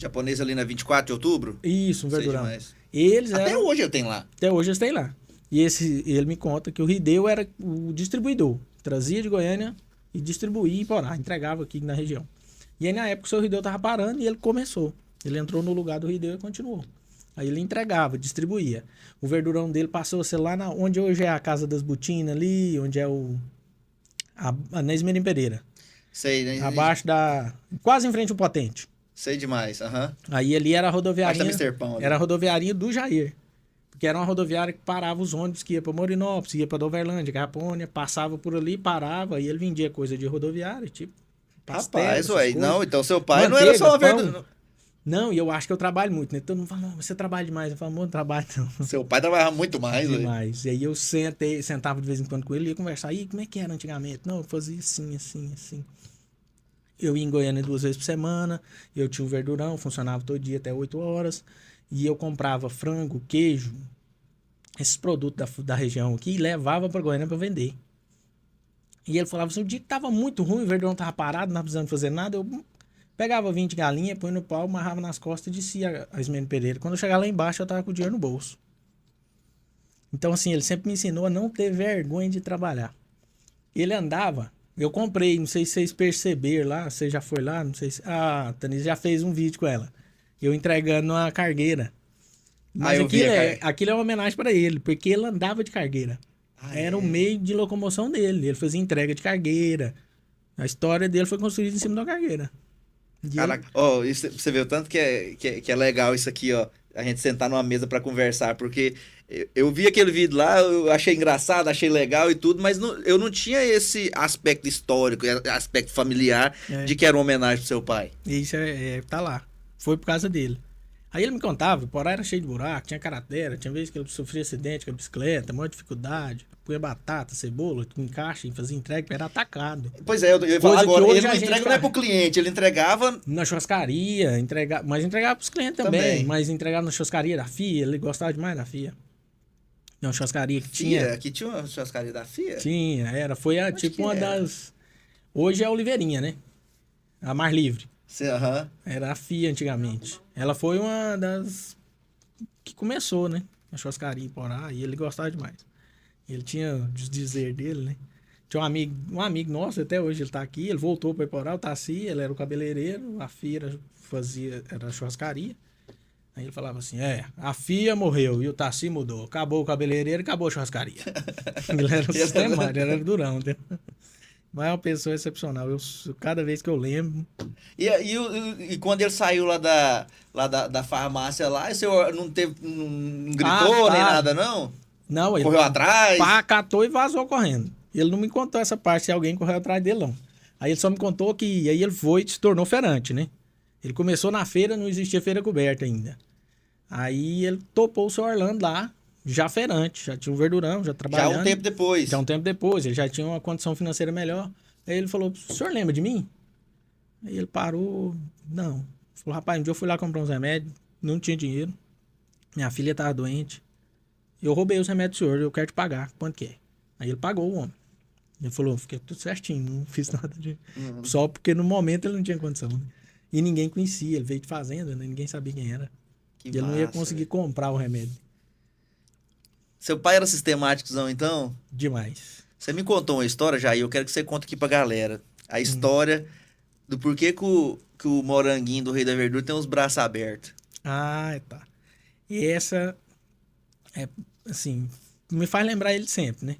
Japonês ali na 24 de outubro? Isso, um Sei verdurão. demais. Eles Até eram... hoje eu tenho lá. Até hoje eles têm lá. E ele me conta que o Rideu era o distribuidor. Trazia de Goiânia e distribuía em Porá. Entregava aqui na região. E aí na época o seu Rideu tava parando e ele começou. Ele entrou no lugar do Rideu e continuou. Aí ele entregava, distribuía. O verdurão dele passou a ser lá onde hoje é a Casa das Butinas ali, onde é a Nesmir Pereira. Sei, né? Abaixo da... Quase em frente ao Potente. Sei demais, aham. Aí ali era a rodoviarinha... Acho que tá Mr. Pão ali. Era a rodoviarinha do Jair. Porque era uma rodoviária que parava os ônibus que ia para Morinópolis, ia para Doverlândia, Capônia, passava por ali, parava, e ele vendia coisa de rodoviária, tipo pastel, Rapaz, essas ué. coisas. Não, então seu pai não Manteiga, era só uma pão. verdura. Não, e eu acho que eu trabalho muito, né? Todo mundo fala, não, você trabalha demais. Eu falo, não trabalho não. Seu pai trabalhava muito mais, ué. Demais. E aí eu sentava de vez em quando com ele e ia conversar. E como é que era antigamente? Não, eu fazia assim, assim, assim. Eu ia em Goiânia 2 vezes por semana, eu tinha um verdurão, funcionava todo dia até 8 horas, e eu comprava frango, queijo, esses produtos da região aqui, e levava para Goiânia para vender. E ele falava assim, o dia que tava muito ruim, o verdurão tava parado, não tava precisando fazer nada, eu pegava 20 galinhas, põe no pau, amarrava nas costas e descia a Ismênio Pereira. Quando eu chegava lá embaixo, eu tava com o dinheiro no bolso. Então, assim, ele sempre me ensinou a não ter vergonha de trabalhar. Ele andava, eu comprei, não sei se vocês perceberam lá, você já foi lá, não sei se... Ah, a Tanise já fez um vídeo com ela. Eu entregando uma cargueira. Mas eu vi aquilo é uma homenagem para ele, porque ele andava de cargueira. Era o meio de locomoção dele. Ele fazia entrega de cargueira. A história dele foi construída em cima da cargueira. Caraca, ó, você vê o tanto que é legal isso aqui, ó. A gente sentar numa mesa pra conversar, porque eu vi aquele vídeo lá, eu achei engraçado, achei legal e tudo, mas eu não tinha esse aspecto histórico, aspecto familiar de que era uma homenagem pro seu pai. Isso tá lá. Foi por causa dele. Aí ele me contava, o Porá era cheio de buraco, tinha cratera, tinha vezes que ele sofria acidente com a bicicleta, maior dificuldade. Punha batata, cebola, em caixa e fazia entrega, era atacado. Pois é, eu ia falar agora, ele não entrega não é pro cliente, ele entregava... Na churrascaria, mas entregava pros clientes também. Mas entregava na churrascaria da FIA, ele gostava demais da FIA. Uma churrascaria que tinha... Aqui tinha uma churrascaria da FIA? Tinha, foi tipo uma das... Hoje é a Oliveirinha, né? A Mar Livre. Sim, Era a FIA antigamente. Ela foi uma das que começou, né? A churrascaria em Porá, e ele gostava demais. Ele tinha o dizer dele, né? Tinha um amigo nosso, até hoje ele tá aqui, ele voltou para Porá, o Tassi, ele era o cabeleireiro, a FIA era a churrascaria. Aí ele falava assim, a FIA morreu e o Tassi mudou. Acabou o cabeleireiro e acabou a churrascaria. Ele era sistemático, ele era durão, entendeu? Mas é uma pessoa excepcional. Cada vez que eu lembro... E quando ele saiu lá da farmácia lá, o senhor não gritou nem nada, não? Não, ele... Correu atrás? Catou e vazou correndo. Ele não me contou essa parte se alguém correu atrás dele, não. Aí ele só me contou que... Aí ele foi e se tornou feirante, né? Ele começou na feira, não existia feira coberta ainda. Aí ele topou o seu Orlando lá, já feirante, já tinha um verdurão, já trabalhando. Já um tempo depois. Já um tempo depois, ele já tinha uma condição financeira melhor. Aí ele falou, o senhor lembra de mim? Aí ele parou, não. Falou, rapaz, um dia eu fui lá comprar uns remédios, não tinha dinheiro. Minha filha estava doente. Eu roubei os remédios do senhor, eu quero te pagar. Quanto que é? Aí ele pagou o homem. Ele falou, fiquei tudo certinho, não fiz nada de... Só porque no momento ele não tinha condição, né? E ninguém conhecia, ele veio de fazenda, né? Ninguém sabia quem era. Que ele não ia conseguir comprar o remédio. Seu pai era sistemáticozão, então? Demais. Você me contou uma história, Jair, eu quero que você conte aqui pra galera. A história do porquê que o moranguinho do Rei da Verdura tem os braços abertos. Ah, tá. E essa, assim, me faz lembrar ele sempre, né?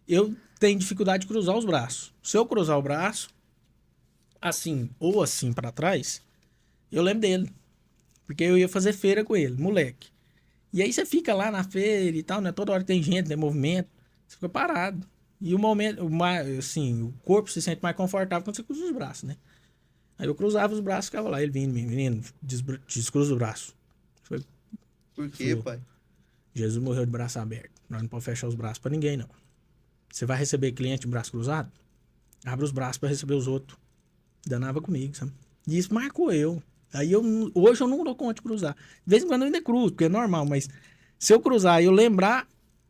Eu tenho dificuldade de cruzar os braços. Se eu cruzar o braço, assim ou assim pra trás, eu lembro dele. Porque eu ia fazer feira com ele, moleque. E aí você fica lá na feira e tal, né? Toda hora tem gente, tem movimento. Você fica parado. E o momento, assim, o corpo se sente mais confortável quando você cruza os braços, né? Aí eu cruzava os braços e ficava lá. Ele vinha, menino, descruza o braço. Foi, por quê, pai? Jesus morreu de braço aberto. Nós não podemos fechar os braços pra ninguém, não. Você vai receber cliente de braço cruzado? Abre os braços pra receber os outros. Danava comigo, sabe? E isso marcou eu. Aí hoje eu não dou conta de cruzar. De vez em quando eu ainda cruzo, porque é normal, mas se eu cruzar e eu lembrar,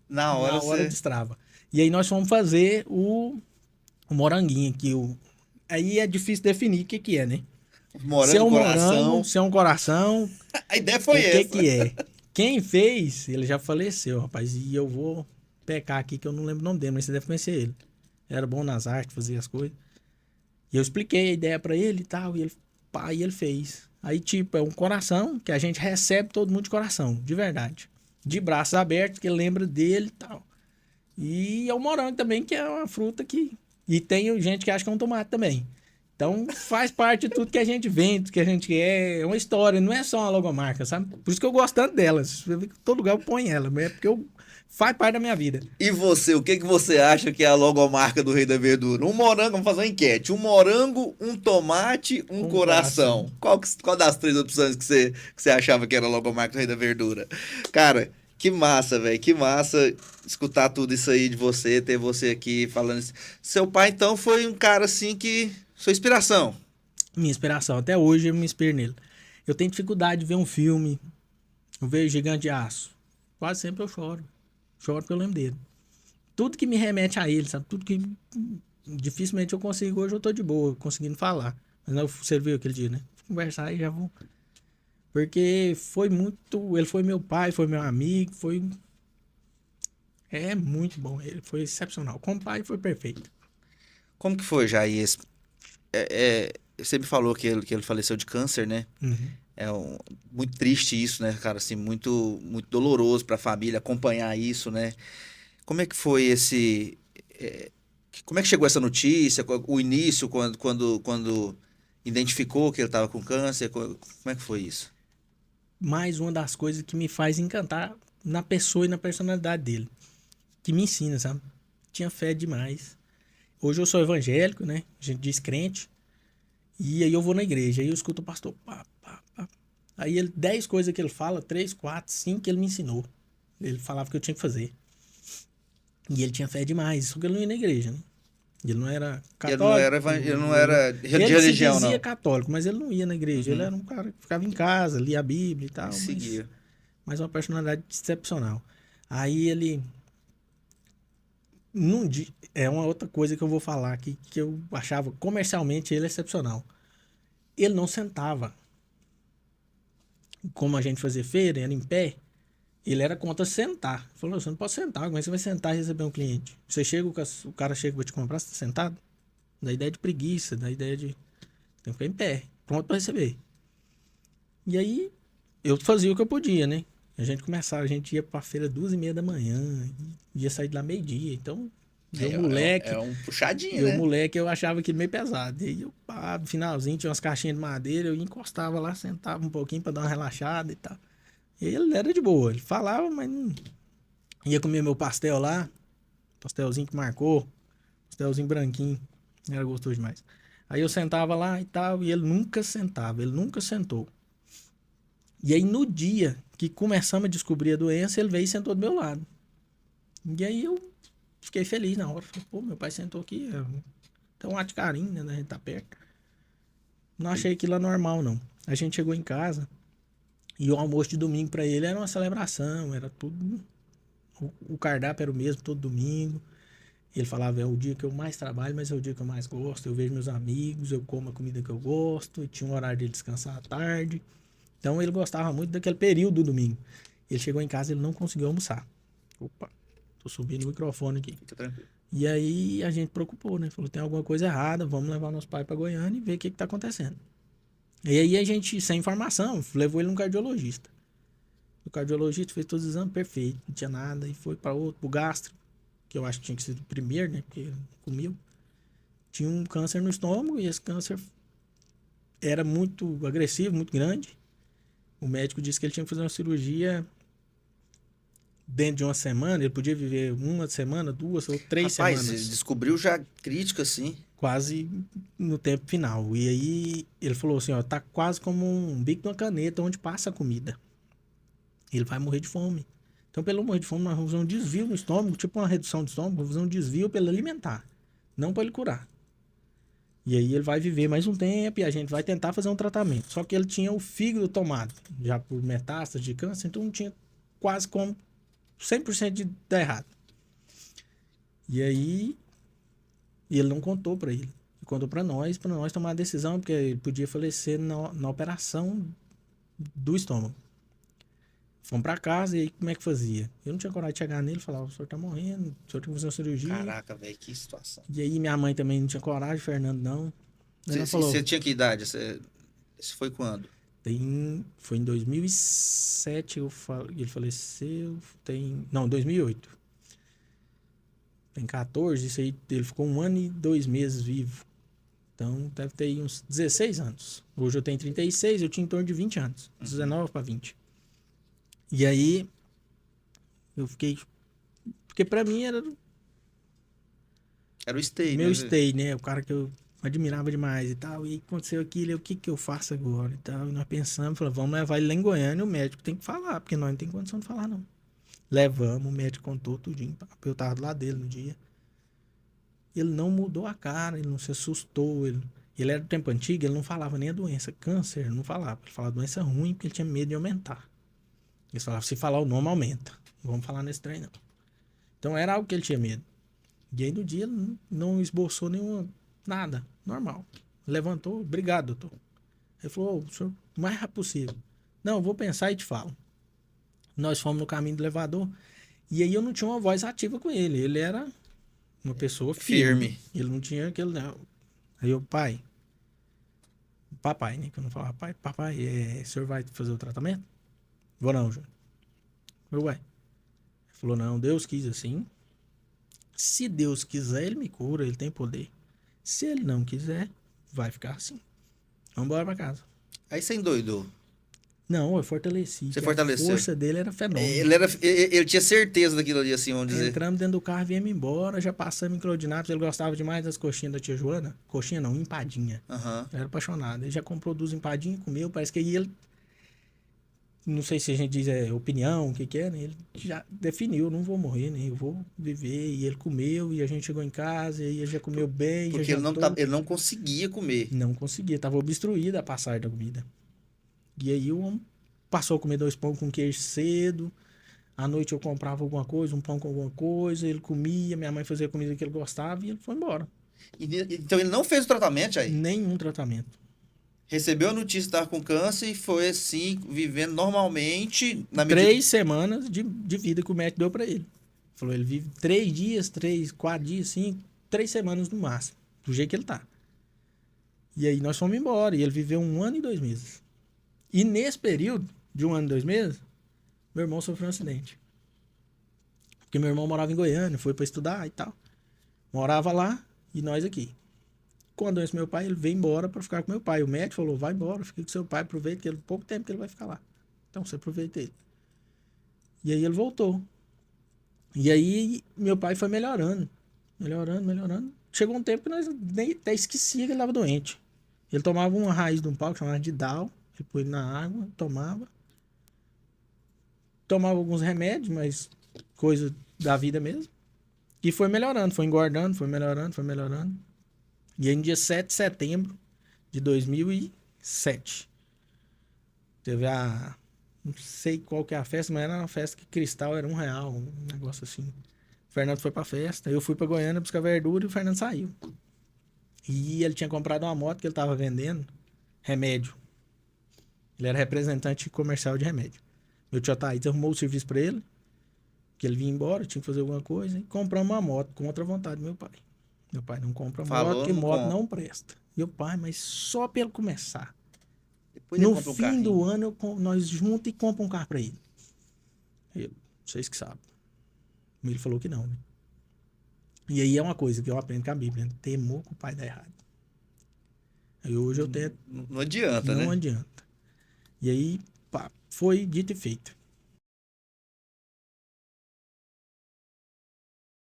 na hora destrava. E aí nós fomos fazer o moranguinho aqui. Aí é difícil definir o que é, né? Morango, se é um coração. morango, se é um coração, A ideia o foi que essa. que é? Quem fez, ele já faleceu, rapaz. E eu vou pecar aqui que eu não lembro o nome dele, mas você deve conhecer ele. Era bom nas artes, fazia as coisas. E eu expliquei a ideia pra ele e tal, e ele, pá, e ele fez. Aí, tipo, é um coração que a gente recebe todo mundo de coração, de verdade. De braços abertos, que lembra dele e tal. E é o morango também, que é uma fruta que... E tem gente que acha que é um tomate também. Então, faz parte de tudo que a gente vende, que a gente é uma história, não é só uma logomarca, sabe? Por isso que eu gosto tanto dela. Você vê que todo lugar eu ponho ela, mas é porque faz parte da minha vida. E você, o que que você acha que é a logomarca do Rei da Verdura? Um morango, vamos fazer uma enquete. Um morango, um tomate, um Um coração. Qual das três opções que você achava que era a logomarca do Rei da Verdura? Cara, que massa, velho. Que massa escutar tudo isso aí de você, ter você aqui falando isso. Seu pai, então, foi um cara assim que... Sua inspiração. Minha inspiração, até hoje eu me inspiro nele. Eu tenho dificuldade de ver um filme, eu vejo Gigante de Aço. Quase sempre eu choro. Choro porque eu lembro dele. Tudo que me remete a ele, sabe? Tudo que dificilmente eu consigo. Hoje eu tô de boa, conseguindo falar. Mas não, você viu aquele dia, né? Conversar e já vou. Porque foi muito. Ele foi meu pai, foi meu amigo, foi. É muito bom. Ele foi excepcional. Como pai, foi perfeito. Como que foi, Jair? Você me falou que ele faleceu de câncer, né? Uhum. Muito triste isso, né, cara? Assim, muito, muito doloroso para a família acompanhar isso, né? Como é que foi como é que chegou essa notícia? O início, quando identificou que ele estava com câncer? Como é que foi isso? Mais uma das coisas que me faz encantar na pessoa e na personalidade dele. Que me ensina, sabe? Tinha fé demais. Hoje eu sou evangélico, né? A gente diz crente. E aí eu vou na igreja, aí eu escuto o pastor, pá, pá, pá. Aí ele, 10 coisas que ele fala, 3, 4, 5 que ele me ensinou. Ele falava que eu tinha que fazer. E ele tinha fé demais, só que ele não ia na igreja, né? Ele não era católico. Ele não era de Ele se religião, dizia não. católico, mas ele não ia na igreja. Ele Uhum. era um cara que ficava em casa, lia a Bíblia e E tal, seguia. mas uma personalidade excepcional. Aí ele, num dia, é uma outra coisa que eu vou falar aqui, que eu achava comercialmente ele excepcional. Ele não sentava. Como a gente fazia feira, era em pé, ele era contra sentar. Ele falou, você não pode sentar, como é que você vai sentar e receber um cliente? Você chega, o cara chega pra te comprar, você tá sentado? Da ideia de preguiça, da ideia de... Tem que ficar em pé, pronto pra receber. E aí, eu fazia o que eu podia, né? A gente ia pra feira 2h30 da manhã, ia sair de lá meio-dia. Então, É um puxadinho, eu né? moleque, eu achava aquilo meio pesado. E aí, eu, pá, no finalzinho, tinha umas caixinhas de madeira, eu encostava lá, sentava um pouquinho pra dar uma relaxada e tal. Ele era de boa, ele falava, mas não... Ia comer meu pastel lá, pastelzinho que marcou, pastelzinho branquinho, era gostoso demais. Aí eu sentava lá e tal, e ele nunca sentava, ele nunca sentou. E aí no dia que começamos a descobrir a doença, ele veio e sentou do meu lado. E aí eu fiquei feliz na hora, falei, pô, meu pai sentou aqui, tem um ato de carinho, né, a gente tá perto. Não achei aquilo normal, não. A gente chegou em casa, e o almoço de domingo pra ele era uma celebração, era tudo. O cardápio era o mesmo todo domingo. Ele falava, é o dia que eu mais trabalho, mas é o dia que eu mais gosto. Eu vejo meus amigos, eu como a comida que eu gosto. E tinha um horário de descansar à tarde. Então ele gostava muito daquele período do domingo. Ele chegou em casa e ele não conseguiu almoçar. Opa, tô subindo o microfone aqui. Fica tranquilo. E aí a gente preocupou, né? Falou, tem alguma coisa errada, vamos levar nosso pai pra Goiânia e ver o que tá acontecendo. E aí a gente, sem informação, levou ele num cardiologista. O cardiologista fez todos os exames perfeito, não tinha nada, e foi para outro, pro gastro, que eu acho que tinha que ser o primeiro, né? Porque comiu. Tinha um câncer no estômago e esse câncer era muito agressivo, muito grande. O médico disse que ele tinha que fazer uma cirurgia dentro de uma semana, ele podia viver uma semana, 2 ou 3 Rapaz, semanas. descobriu já crítico, assim. Quase no tempo final. E aí ele falou assim, ó, tá quase como um bico de uma caneta onde passa a comida. Ele vai morrer de fome. Então, pelo morrer de fome, nós vamos fazer um desvio no estômago, tipo uma redução do estômago, vamos fazer um desvio para ele alimentar, não para ele curar. E aí ele vai viver mais um tempo e a gente vai tentar fazer um tratamento. Só que ele tinha o fígado tomado, já por metástase de câncer, então não tinha quase como 100% de dar errado. E aí ele não contou para ele. e contou pra nós tomar a decisão, porque ele podia falecer na operação do estômago. Fomos pra casa e aí como é que fazia? Eu não tinha coragem de chegar nele e falar, o senhor tá morrendo, o senhor tem que fazer uma cirurgia. Caraca, velho, que situação. E aí minha mãe também não tinha coragem, Fernando não. Aí ela falou, Você tinha que idade? Isso foi quando? foi em 2007 ele faleceu, não, 2008. Tem 14, isso aí, ele ficou 1 ano e 2 meses vivo. Então deve ter aí uns 16 anos. Hoje eu tenho 36, eu tinha em torno de 20 anos. 19 para 20. E aí eu fiquei... Porque pra mim era Era o stay, meu né? stay, né? O cara que eu admirava demais e tal. E aí aconteceu aquilo, e o que que eu faço agora e tal. E nós pensamos, falamos, vamos levar ele lá em Goiânia, o médico tem que falar, porque nós não tem condição de falar, não. Levamos, o médico contou tudinho. Eu tava do lado dele no dia. Ele não mudou a cara, ele não se assustou. Ele era do tempo antigo, ele não falava nem a doença. Câncer, ele não falava. Ele falava doença ruim porque ele tinha medo de aumentar. Eles falavam, se falar o nome, aumenta. Não vamos falar nesse trem, não. Então era algo que ele tinha medo. E aí no dia ele não esboçou nenhuma... Nada. Normal. Levantou, obrigado, doutor. Ele falou, o senhor, o mais rápido possível. Não, eu vou pensar e te falo. Nós fomos no caminho do elevador. E aí eu não tinha uma voz ativa com ele. Ele era uma pessoa firme. Ele não tinha aquele... Não. Aí eu, papai, né? Que eu não falava, papai, o senhor vai fazer o tratamento? Vou não, Júnior. Eu, ué. Ele falou, não, Deus quis assim. Se Deus quiser, ele me cura, ele tem poder. Se ele não quiser, vai ficar assim. Vamos embora pra casa. Aí você endoidou. Não, eu fortaleci. Você fortaleceu. A força dele era fenômeno. Ele tinha certeza daquilo ali, assim, vamos dizer. Entramos dentro do carro e viemos embora, já passamos em Claudinápolis. Ele gostava demais das coxinhas da tia Joana. Coxinha não, empadinha. Uhum. Ele era apaixonado. Ele já comprou 2 empadinhas, comeu. Parece que aí ele... Não sei se a gente diz opinião, o que que é, né? Ele já definiu, não vou morrer, né? Eu vou viver. E ele comeu, e a gente chegou em casa, e ele já comeu bem. Porque já ele não conseguia comer. Não conseguia, tava obstruída a passagem da comida. E aí o homem passou a comer 2 pão com queijo cedo. À noite eu comprava alguma coisa, um pão com alguma coisa, ele comia, minha mãe fazia a comida que ele gostava e ele foi embora. Então ele não fez o tratamento, aí? Nenhum tratamento. Recebeu a notícia que estava com câncer e foi assim, vivendo normalmente. 3 semanas de vida que o médico deu pra ele. Falou, ele vive 3 dias, 4 dias, 5, 3 semanas no máximo, do jeito que ele tá. E aí nós fomos embora, e ele viveu 1 ano e 2 meses. E nesse período, de 1 ano e 2 meses, meu irmão sofreu um acidente. Porque meu irmão morava em Goiânia, foi pra estudar e tal. Morava lá, e nós aqui. Com a doença do meu pai, ele veio embora para ficar com meu pai. O médico falou, vai embora, fica com seu pai, aproveita, que ele pouco tempo que ele vai ficar lá. Então você aproveita ele. E aí ele voltou. E aí meu pai foi melhorando. Melhorando. Chegou um tempo que nós nem até esquecia que ele estava doente. Ele tomava uma raiz de um pau que chamava de Dal. Ele pôs na água, tomava. Tomava alguns remédios, mas coisa da vida mesmo. E foi melhorando, foi engordando, foi melhorando. E aí no dia 7 de setembro de 2007, teve não sei qual que é a festa, mas era uma festa que cristal era R$1, um negócio assim. O Fernando foi pra festa, eu fui pra Goiânia buscar verdura e o Fernando saiu. E ele tinha comprado uma moto que ele tava vendendo, remédio. Ele era representante comercial de remédio. Meu tio Thaís arrumou o serviço pra ele, que ele vinha embora, tinha que fazer alguma coisa, e compramos uma moto contra a vontade do meu pai. Meu pai não compra moto, porque moto não presta. Meu pai, mas só pra ele começar. Depois no fim do ano, nós juntos e compramos um carro pra ele. Vocês que sabem. Ele falou que não, né? E aí é uma coisa que eu aprendo com a Bíblia, né? Temor que o pai dá errado. Aí hoje eu tento... Não adianta, né? Não adianta. E aí, pá, foi dito e feito.